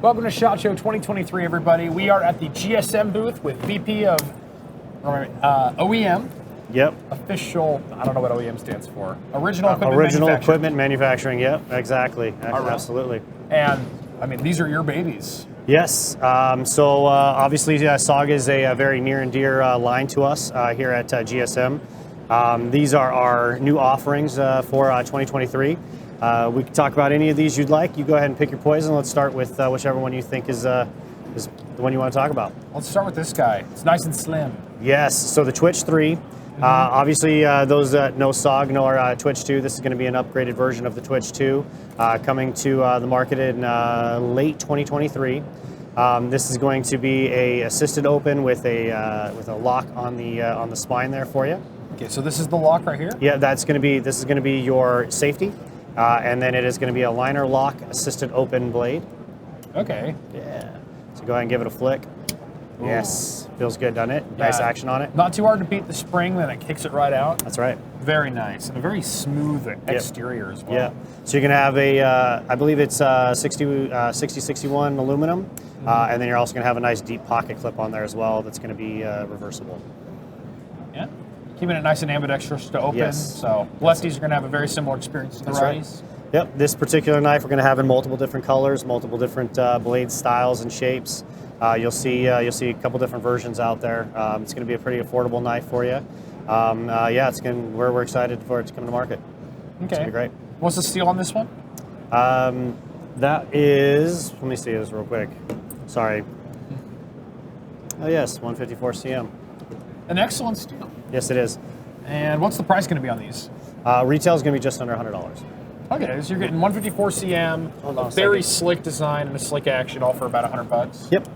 Welcome to SHOT Show 2023, everybody. We are at the GSM booth with VP of OEM. Yep. Official, I don't know what OEM stands for. Original Equipment Manufacturing, yep, exactly. Absolutely. And, I mean, these are your babies. Yes, so obviously SOG is a very near and dear line to us here at GSM. These are our new offerings for 2023. We can talk about any of these you'd like. You go ahead and pick your poison. Let's start with whichever one you think is the one you want to talk about. Let's start with this guy. It's nice and slim. Yes, so the Twitch 3. Obviously, those that know SOG know our Twitch 2. This is going to be an upgraded version of the Twitch 2, coming to the market in late 2023. This is going to be a assisted open with a lock on the spine there for you. Okay, so this is the lock right here. Yeah, this is going to be your safety, and then it is going to be a liner lock assisted open blade. Okay. Yeah. So go ahead and give it a flick. Ooh. Yes, feels good, doesn't it? Yeah. Nice action on it. Not too hard to beat the spring, then it kicks it right out. That's right. Very nice, and a very smooth exterior as well. Yeah, so you're going to have a, I believe it's 6061 aluminum, and then you're also going to have a nice deep pocket clip on there as well that's going to be reversible. Yeah, keeping it nice and ambidextrous to open, yes. So lefties are going to have a very similar experience to the righties. Right. Yep, this particular knife we're going to have in multiple different colors, multiple different blade styles and shapes. You'll see a couple different versions out there. It's going to be a pretty affordable knife for you. Yeah, we're excited for it to come to market. Okay, it's going to be great. What's the steel on this one? That is, let me see this real quick. Sorry. Oh yes, 154 CM. An excellent steel. Yes, it is. And what's the price going to be on these? Retail is going to be just under $100. Okay, so you're getting 154 CM, very slick design and a slick action, all for about $100. Yep.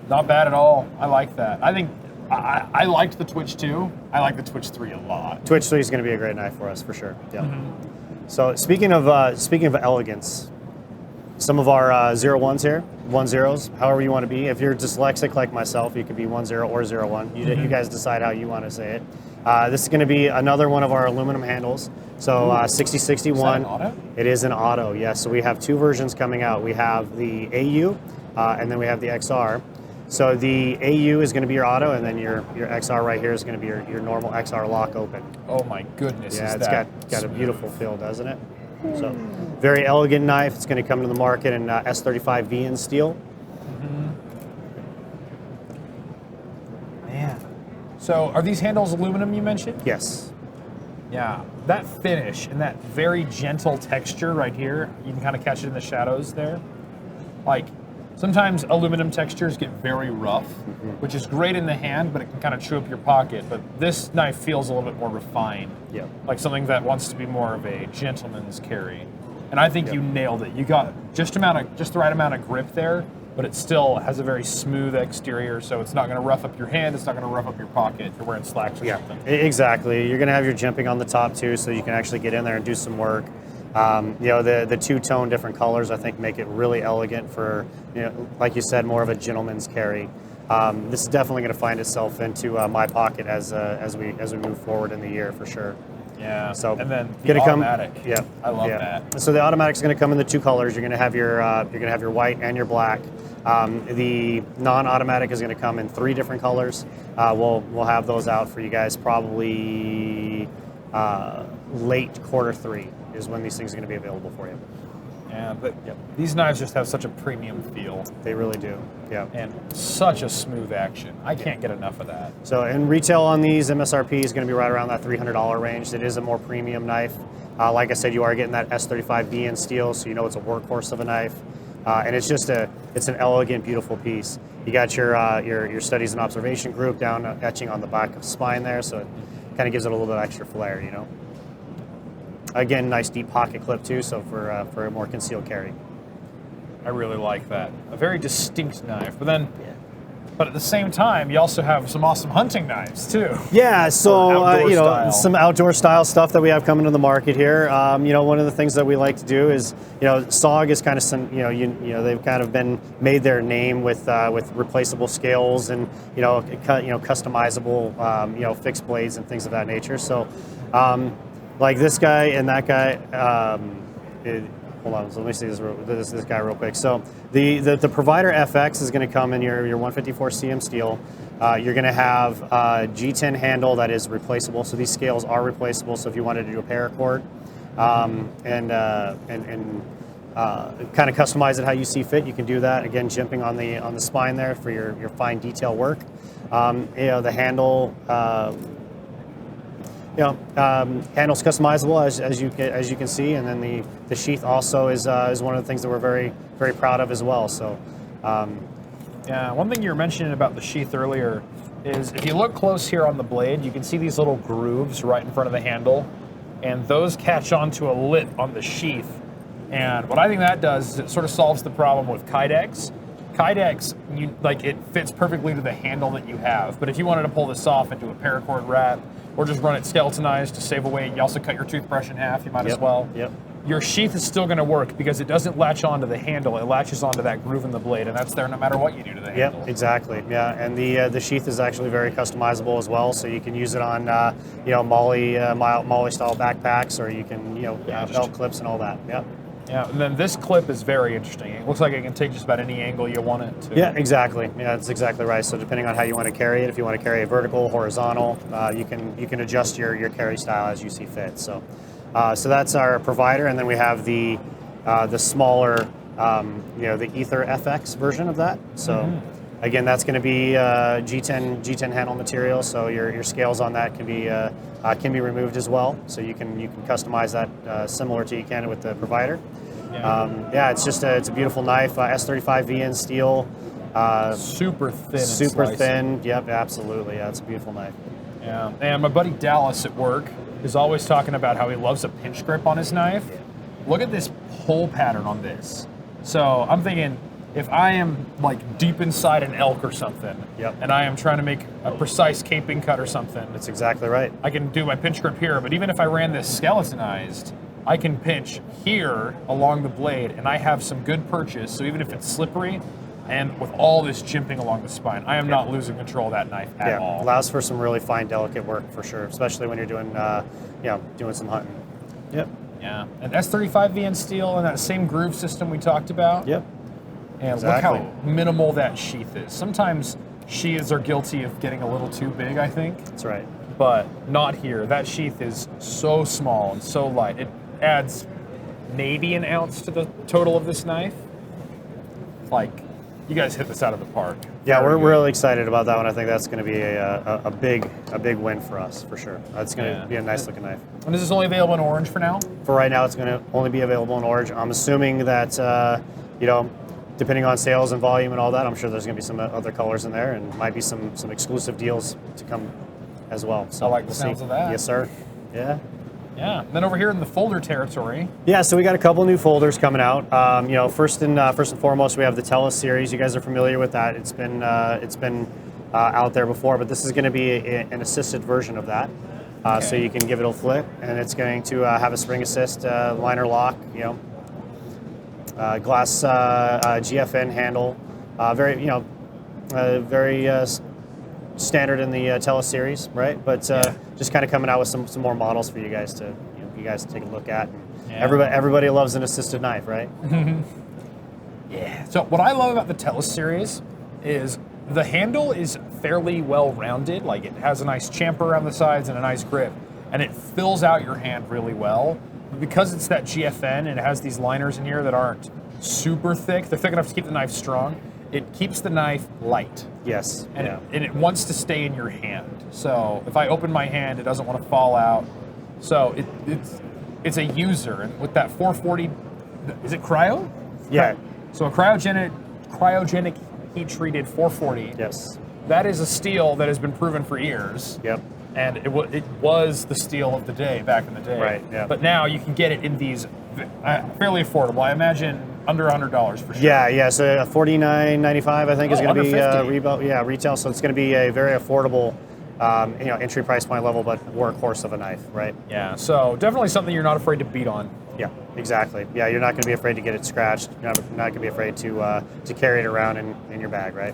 Not bad at all. I like that. I think I liked the Twitch 2. I like the Twitch 3 a lot. Twitch 3 is going to be a great knife for us for sure. Yeah. So speaking of elegance, some of our 01s here, 10s, however you want to be. If you're dyslexic like myself, you could be 10 or 01. You guys decide how you want to say it. This is going to be another one of our aluminum handles. So 6061. Is that an auto? It is an auto, yes. So we have two versions coming out. We have the AU, and then we have the XR. So the AU is going to be your auto, and then your XR right here is going to be your normal XR lock open. Oh my goodness! Yeah, it's got a beautiful feel, doesn't it? So very elegant knife. It's going to come to the market in S35V in steel. Man. So are these handles aluminum you mentioned? Yes. Yeah, that finish and that very gentle texture right here, you can kind of catch it in the shadows there. Like, sometimes aluminum textures get very rough, which is great in the hand, but it can kind of chew up your pocket. But this knife feels a little bit more refined. Yep. Like something that wants to be more of a gentleman's carry. And I think you nailed it. You got just the right amount of grip there, but it still has a very smooth exterior, so it's not going to rough up your hand, it's not going to rough up your pocket if you're wearing slacks or something. Exactly. You're going to have your jimping on the top too, so you can actually get in there and do some work. You know, the two-tone different colors, I think, make it really elegant for, you know, like you said, more of a gentleman's carry. This is definitely going to find itself into my pocket as we move forward in the year for sure. Yeah. So and then the automatic. Yeah. I love that. So the automatic is going to come in the two colors. You're going to have your white and your black. The non-automatic is going to come in 3 different colors. We'll have those out for you guys probably late Q3 is when these things are going to be available for you. Yeah, but these knives just have such a premium feel. They really do. Yeah. And such a smooth action. I can't get enough of that. So in retail on these, MSRP is going to be right around that $300 range. It is a more premium knife. Like I said, you are getting that S35V in steel, so you know it's a workhorse of a knife. And it's just it's an elegant, beautiful piece. You got your studies and observation group down etching on the back of the spine there, so it kind of gives it a little bit extra flair, you know. Again, nice deep pocket clip too, so for a more concealed carry. I really like that. A very distinct knife, but at the same time, you also have some awesome hunting knives too. Yeah, so you know, style. some outdoor style stuff that we have coming to the market here. You know, one of the things that we like to do is, you know, SOG is kind of you know they've kind of been made their name with replaceable scales and you know customizable you know fixed blades and things of that nature. So like this guy and that guy, hold on. So let me see this guy real quick. So the Provider FX is going to come in your 154 CM steel. You're going to have a G10 handle that is replaceable. So these scales are replaceable. So if you wanted to do a paracord and kind of customize it how you see fit, you can do that. Again, jimping on the spine there for your fine detail work. The handle. Handle's customizable as you can see, and then the sheath also is one of the things that we're very very proud of as well. So, yeah, one thing you were mentioning about the sheath earlier is if you look close here on the blade, you can see these little grooves right in front of the handle, and those catch onto a lip on the sheath. And what I think that does is it sort of solves the problem with Kydex. Kydex, it fits perfectly to the handle that you have, but if you wanted to pull this off and do a paracord wrap, or just run it skeletonized to save away, you also cut your toothbrush in half, you might as well. Yep. Your sheath is still going to work because it doesn't latch onto the handle, it latches onto that groove in the blade, and that's there no matter what you do to the handle. Yep, exactly. Yeah, and the sheath is actually very customizable as well, so you can use it on Molly style backpacks, or you can belt clips and all that. Yep. Yeah, and then this clip is very interesting. It looks like it can take just about any angle you want it to. Yeah, exactly. Yeah, that's exactly right. So depending on how you want to carry it, if you want to carry it vertical, horizontal, you can adjust your carry style as you see fit. So, so that's our Provider, and then we have the smaller, the Ether FX version of that. So again, that's going to be G10 handle material. So your scales on that can be removed as well. So you can customize that similar to you can with the Provider. Yeah, it's a beautiful knife. S35 VN steel. Super thin. Super thin. Yep, absolutely. Yeah, it's a beautiful knife. Yeah, and my buddy Dallas at work is always talking about how he loves a pinch grip on his knife. Look at this pull pattern on this. So I'm thinking, if I am like deep inside an elk or something, and I am trying to make a precise caping cut or something, that's exactly right. I can do my pinch grip here, but even if I ran this skeletonized, I can pinch here along the blade, and I have some good purchase. So even if it's slippery, and with all this jimping along the spine, I am not losing control of that knife at all. Allows for some really fine, delicate work for sure, especially when you're doing, doing some hunting. Yep. Yeah, and S35 VN steel and that same groove system we talked about. Yep. And exactly. Look how minimal that sheath is. Sometimes sheaths are guilty of getting a little too big, I think. That's right. But not here. That sheath is so small and so light. It adds maybe an ounce to the total of this knife. Like, you guys hit this out of the park. Yeah, we're really excited about that one. I think that's going to be a big win for us, for sure. That's going to be a nice looking knife. And is this only available in orange for now? For right now, it's going to only be available in orange. I'm assuming that, depending on sales and volume and all that, I'm sure there's going to be some other colors in there, and might be some exclusive deals to come as well. So I like the sounds of that. Yes, sir. Yeah. Yeah. Then over here in the folder territory. Yeah, so we got a couple new folders coming out. First and foremost, we have the Telas series. You guys are familiar with that. It's been out there before, but this is going to be an assisted version of that. So you can give it a flip, and it's going to have a spring assist, liner lock, glass GFN handle. Very standard in the Telas series, right? But just kind of coming out with some more models for you guys to take a look at. Everybody loves an assisted knife, right? Yeah. So what I love about the Telas series is the handle is fairly well rounded. Like, it has a nice chamfer around the sides and a nice grip, and it fills out your hand really well. Because it's that GFN and it has these liners in here that aren't super thick, they're thick enough to keep the knife strong. It keeps the knife light. Yes. And it wants to stay in your hand. So if I open my hand, it doesn't want to fall out. So it's a user, and with that 440, is it cryo? Yeah. So a cryogenic heat treated 440. Yes. That is a steel that has been proven for years. Yep. And it was the steel of the day back in the day. Right. Yeah. But now you can get it in these fairly affordable. I imagine under $100 for sure. Yeah. So $49.95 I think is going to be $50. retail. So it's going to be a very affordable, entry price point level, but workhorse of a knife, right? Yeah. So definitely something you're not afraid to beat on. Yeah. Exactly. Yeah. You're not going to be afraid to get it scratched. You're not going to be afraid to carry it around in your bag, right?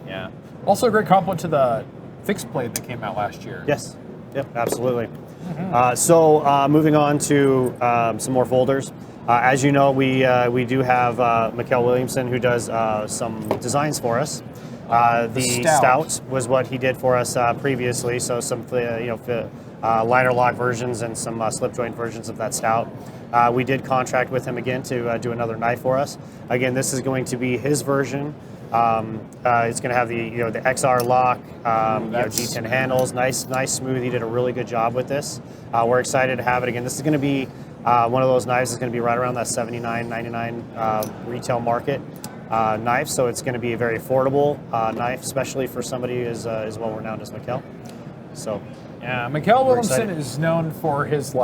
Yeah. Also a great compliment to the fixed blade that came out last year. Yes. Yep. Absolutely. So moving on to some more folders. As you know, we do have MacWilliamson who does some designs for us. The stout was what he did for us previously, so some liner lock versions and some slip joint versions of that stout. We did contract with him again to do another knife for us. Again, this is going to be his version. It's going to have the the XR lock, G10 handles, nice smooth. He did a really good job with this. We're excited to have it again. This is going to be one of those knives that's going to be right around that $79.99 retail market knife. So it's going to be a very affordable knife, especially for somebody as well renowned as Mikkel. So yeah, MacWilliamson is known for his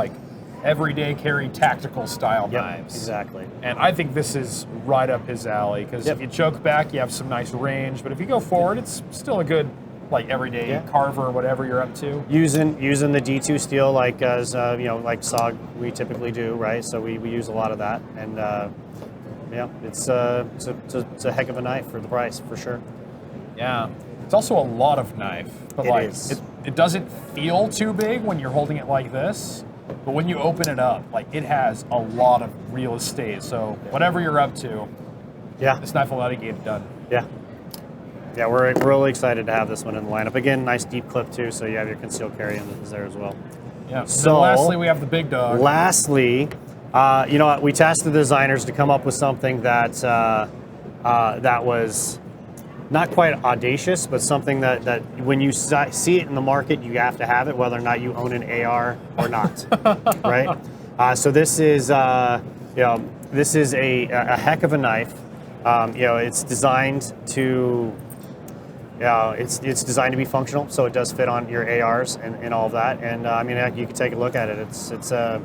everyday carry tactical style knives. Exactly. And I think this is right up his alley because if you choke back, you have some nice range. But if you go forward, it's still a good everyday carver or whatever you're up to. Using the D2 steel like SOG we typically do, right? So we use a lot of that, and it's a heck of a knife for the price for sure. Yeah, it's also a lot of knife, but it doesn't feel too big when you're holding it like this. But when you open it up, it has a lot of real estate. So whatever you're up to, this knife will let you get it done. Yeah, we're really excited to have this one in the lineup. Again, nice deep clip too, so you have your concealed carry in there as well. Yeah. So lastly, we have the big dog. Lastly, we tasked the designers to come up with something that that was not quite audacious, but something that when you see it in the market, you have to have it, whether or not you own an AR or not, right? So this is a heck of a knife. It's designed to it's designed to be functional, so it does fit on your ARs and all of that. And you can take a look at it. It's a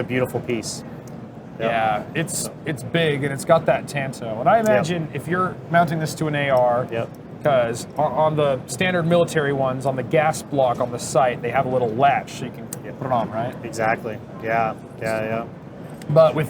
beautiful piece. Yeah, it's big and it's got that Tanto. And I imagine if you're mounting this to an AR, because on the standard military ones, on the gas block on the sight, they have a little latch so you can put it on, right? Exactly. Yeah. But with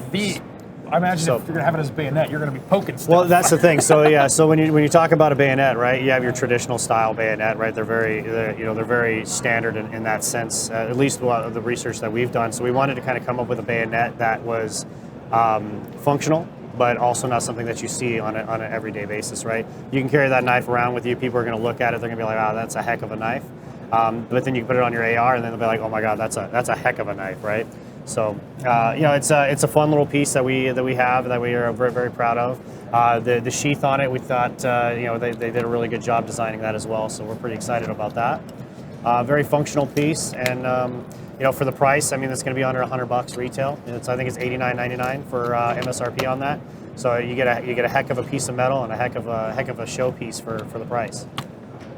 I imagine if you're gonna have it as a bayonet, you're gonna be poking stuff. Well, that's the thing. So so when you talk about a bayonet, right? You have your traditional style bayonet, right? They're very standard in that sense. At least a lot of the research that we've done. So we wanted to kind of come up with a bayonet that was functional, but also not something that you see on an everyday basis, right? You can carry that knife around with you. People are going to look at it. They're going to be like, "Wow, that's a heck of a knife." But then you can put it on your AR, and then they'll be like, "Oh my God, that's a heck of a knife," right? So it's a fun little piece that we have that we are very, very proud of. The sheath on it, we thought they did a really good job designing that as well. So we're pretty excited about that. Very functional piece, and for the price, it's going to be under $100 retail. I think it's $89.99 for MSRP on that. So you get a heck of a piece of metal and a heck of a show piece for the price.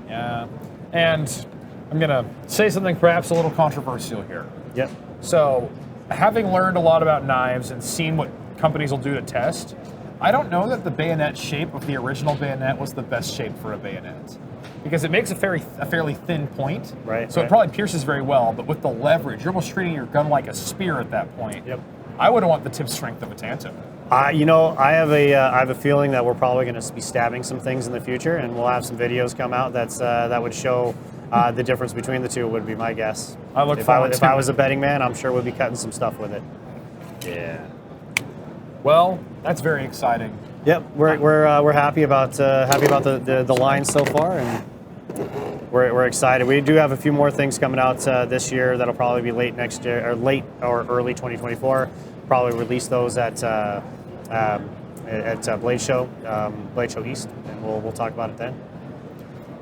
Yeah, and I'm gonna say something perhaps a little controversial here. Yep. So, having learned a lot about knives and seen what companies will do to test, I don't know that the bayonet shape of the original bayonet was the best shape for a bayonet. Because it makes a fairly thin point, right? So it probably pierces very well, but with the leverage, you're almost treating your gun like a spear at that point. Yep. I would want the tip strength of a Tanto. I have a feeling that we're probably going to be stabbing some things in the future, and we'll have some videos come out that would show the difference between the two. Would be my guess. If I was a betting man, I'm sure we'd be cutting some stuff with it. Yeah. Well, that's very exciting. Yep, we're happy about the line so far, and we're excited. We do have a few more things coming out this year that'll probably be late next year, or late or early 2024. Probably release those at Blade Show East, and we'll talk about it then.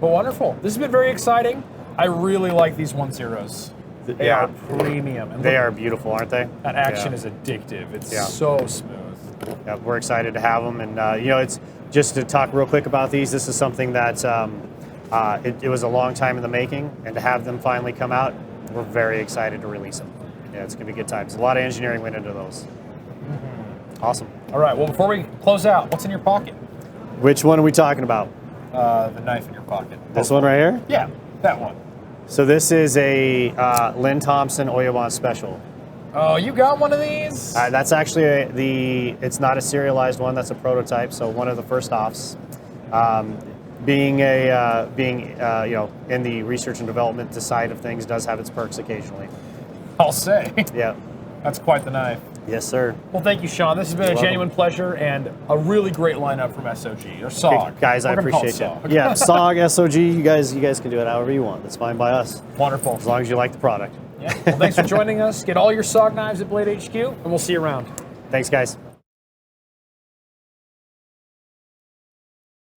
Well, wonderful. This has been very exciting. I really like these 1.0s. They are premium. And they are beautiful, aren't they? That action is addictive. It's so smooth. Yeah, we're excited to have them, and it's just to talk real quick about these. This is something that it was a long time in the making, and to have them finally come out, we're very excited to release them. Yeah, it's gonna be good times. A lot of engineering went into those. Mm-hmm. Awesome. All right. Well, before we close out, what's in your pocket? Which one are we talking about? The knife in your pocket. This one right here? Yeah, that one. So this is a Lynn Thompson Oyabon Special. Oh, you got one of these? That's actually it's not a serialized one. That's a prototype. So one of the first offs. Being in the research and development side of things does have its perks occasionally. I'll say. Yeah. That's quite the knife. Yes, sir. Well, thank you, Sean. This has been a welcome. genuine pleasure and a really great lineup from SOG or SOG. Guys, I We're gonna call it appreciate SOG. you. Yeah, SOG, SOG, you guys can do it however you want. That's fine by us, Wonderful. as long as you like the product. Yeah. Well, thanks for joining us. Get all your SOG knives at Blade HQ, and we'll see you around. Thanks, guys.